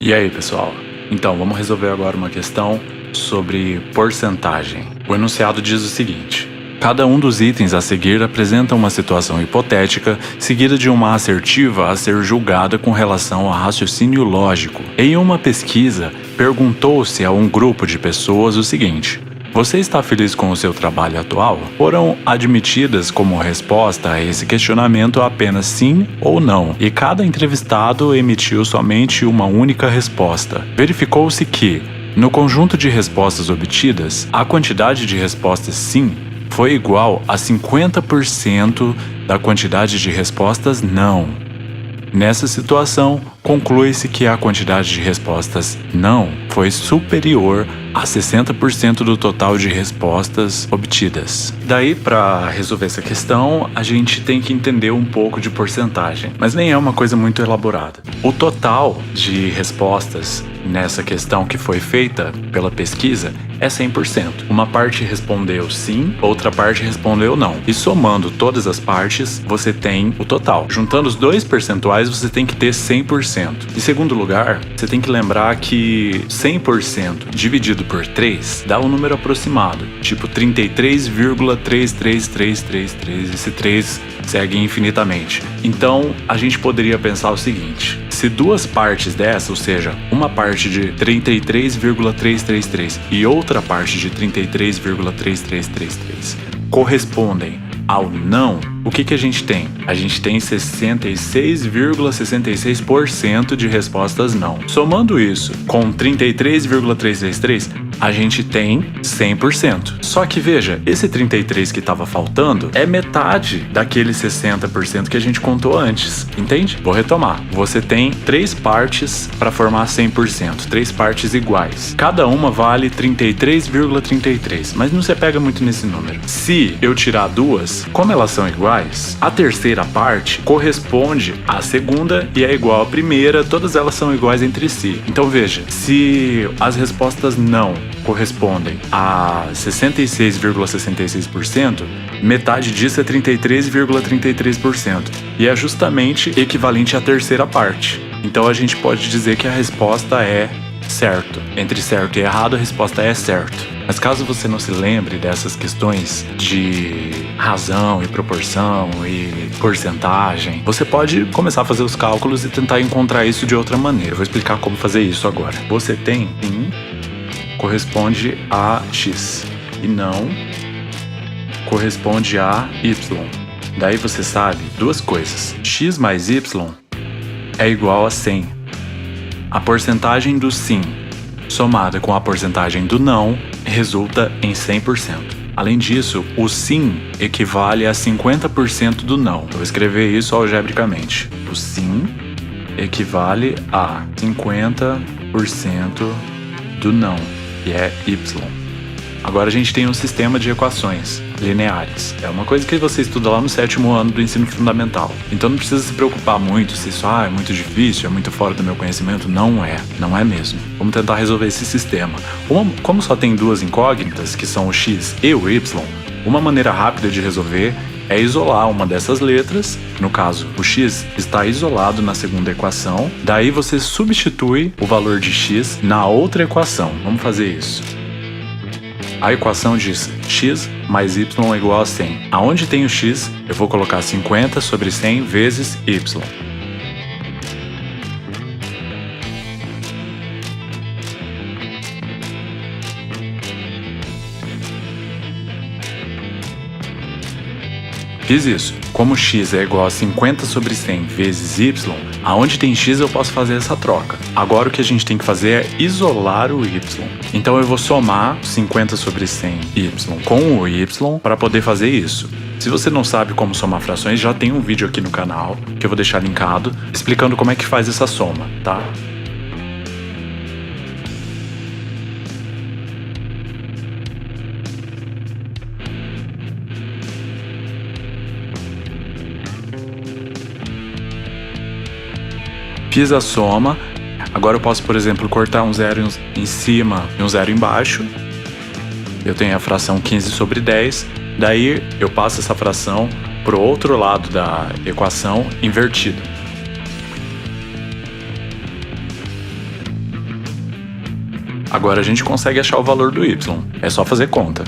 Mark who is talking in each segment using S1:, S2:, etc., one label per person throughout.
S1: E aí, pessoal? Então, vamos resolver agora uma questão sobre porcentagem. O enunciado diz o seguinte: cada um dos itens a seguir apresenta uma situação hipotética, seguida de uma assertiva a ser julgada com relação a raciocínio lógico. Em uma pesquisa, perguntou-se a um grupo de pessoas o seguinte: você está feliz com o seu trabalho atual? Foram admitidas como resposta a esse questionamento apenas sim ou não, e cada entrevistado emitiu somente uma única resposta. Verificou-se que, no conjunto de respostas obtidas, a quantidade de respostas sim foi igual a 50% da quantidade de respostas não. Nessa situação, conclui-se que a quantidade de respostas não foi superior a 60% do total de respostas obtidas. Daí, para resolver essa questão, a gente tem que entender um pouco de porcentagem, mas nem é uma coisa muito elaborada. O total de respostas nessa questão que foi feita pela pesquisa é 100%. Uma parte respondeu sim, outra parte respondeu não. E somando todas as partes, você tem o total. Juntando os dois percentuais, você tem que ter 100%. Em segundo lugar, você tem que lembrar que 100% dividido por 3 dá um número aproximado, tipo 33,33333. Esse 3 segue infinitamente. Então, a gente poderia pensar o seguinte: se duas partes dessa, ou seja, uma parte de 33,333 e outra parte de 33,3333 correspondem ao não, o que a gente tem? A gente tem 66,66% de respostas não. Somando isso com 33,333, a gente tem 100%. Só que veja, esse 33 que estava faltando é metade daquele 60% que a gente contou antes, entende? Vou retomar. Você tem 3 partes para formar 100%, 3 partes iguais. Cada uma vale 33,33, mas não se pega muito nesse número. Se eu tirar duas, como elas são iguais, a terceira parte corresponde à segunda e é igual à primeira, todas elas são iguais entre si. Então veja, se as respostas não correspondem a 66,66%, metade disso é 33,33%, e é justamente equivalente à terceira parte. Então a gente pode dizer que a resposta é certo. Entre certo e errado, a resposta é certo. Mas caso você não se lembre dessas questões de razão e proporção e porcentagem, você pode começar a fazer os cálculos e tentar encontrar isso de outra maneira. Eu vou explicar como fazer isso agora. Você tem sim corresponde a x e não corresponde a y. Daí você sabe duas coisas: x mais y é igual a 100. A porcentagem do sim somada com a porcentagem do não resulta em 100%. Além disso, o sim equivale a 50% do não. Eu vou escrever isso algebricamente. O sim equivale a 50% do não, que é y. Agora a gente tem um sistema de equações lineares. É uma coisa que você estuda lá no 7º ano do ensino fundamental. Então não precisa se preocupar muito se isso é muito difícil, é muito fora do meu conhecimento. Não é mesmo. Vamos tentar resolver esse sistema. Como só tem duas incógnitas, que são o x e o y, uma maneira rápida de resolver é isolar uma dessas letras. No caso, o x está isolado na segunda equação. Daí você substitui o valor de x na outra equação. Vamos fazer isso. A equação diz x mais y é igual a 100. Aonde tem o x, eu vou colocar 50 sobre 100 vezes y. Fiz isso. Como x é igual a 50 sobre 100 vezes y, aonde tem x eu posso fazer essa troca. Agora o que a gente tem que fazer é isolar o y. Então eu vou somar 50 sobre 100 y com o y para poder fazer isso. Se você não sabe como somar frações, já tem um vídeo aqui no canal, que eu vou deixar linkado, explicando como é que faz essa soma, tá? Fiz a soma, agora eu posso, por exemplo, cortar um zero em cima e um zero embaixo. Eu tenho a fração 15 sobre 10, daí eu passo essa fração para o outro lado da equação invertido. Agora a gente consegue achar o valor do y, é só fazer conta.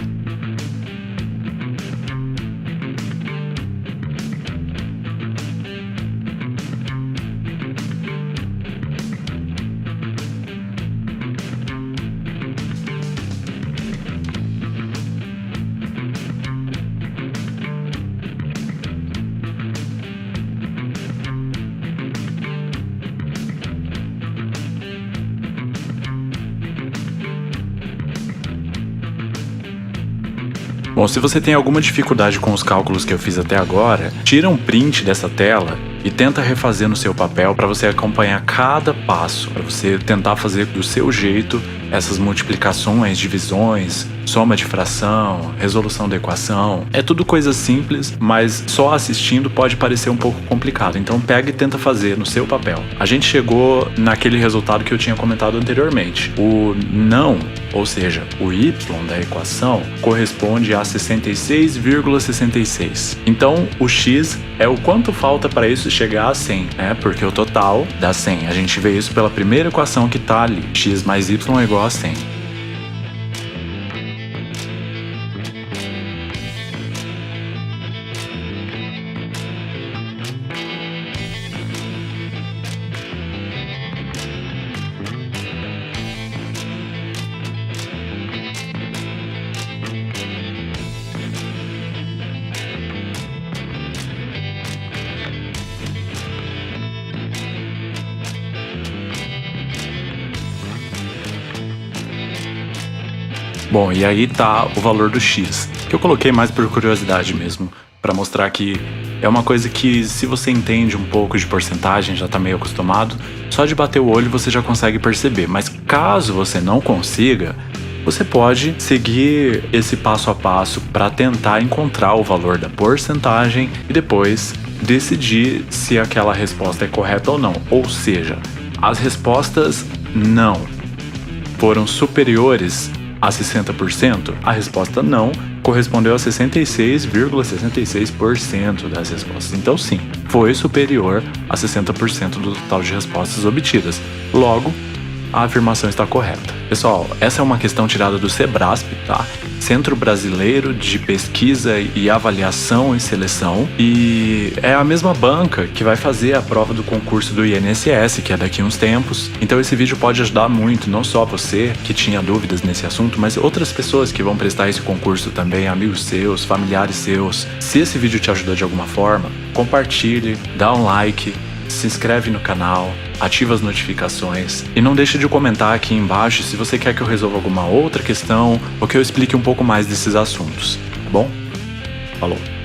S1: Bom, se você tem alguma dificuldade com os cálculos que eu fiz até agora, tira um print dessa tela e tenta refazer no seu papel para você acompanhar cada passo, para você tentar fazer do seu jeito essas multiplicações, divisões, soma de fração, resolução da equação. É tudo coisa simples, mas só assistindo pode parecer um pouco complicado. Então pega e tenta fazer no seu papel. A gente chegou naquele resultado que eu tinha comentado anteriormente. O não, ou seja, o y da equação, corresponde a 66,66. Então o x é o quanto falta para isso chegar a 100, né? Porque o total dá 100. A gente vê isso pela primeira equação que está ali. X mais y é igual a 100. Bom, e aí tá o valor do x, que eu coloquei mais por curiosidade mesmo, para mostrar que é uma coisa que, se você entende um pouco de porcentagem, já tá meio acostumado, só de bater o olho você já consegue perceber. Mas caso você não consiga, você pode seguir esse passo a passo para tentar encontrar o valor da porcentagem e depois decidir se aquela resposta é correta ou não. Ou seja, as respostas não foram superiores a 60%? A resposta não correspondeu a 66,66% das respostas. Então sim, foi superior a 60% do total de respostas obtidas. Logo, a afirmação está correta. Pessoal, essa é uma questão tirada do Sebrasp, tá? Centro Brasileiro de Pesquisa e Avaliação e Seleção, e é a mesma banca que vai fazer a prova do concurso do INSS, que é daqui a uns tempos. Então esse vídeo pode ajudar muito, não só você que tinha dúvidas nesse assunto, mas outras pessoas que vão prestar esse concurso também, amigos seus, familiares seus. Se esse vídeo te ajudou de alguma forma, compartilhe, dá um like, se inscreve no canal, ativa as notificações e não deixe de comentar aqui embaixo se você quer que eu resolva alguma outra questão ou que eu explique um pouco mais desses assuntos, tá bom? Falou!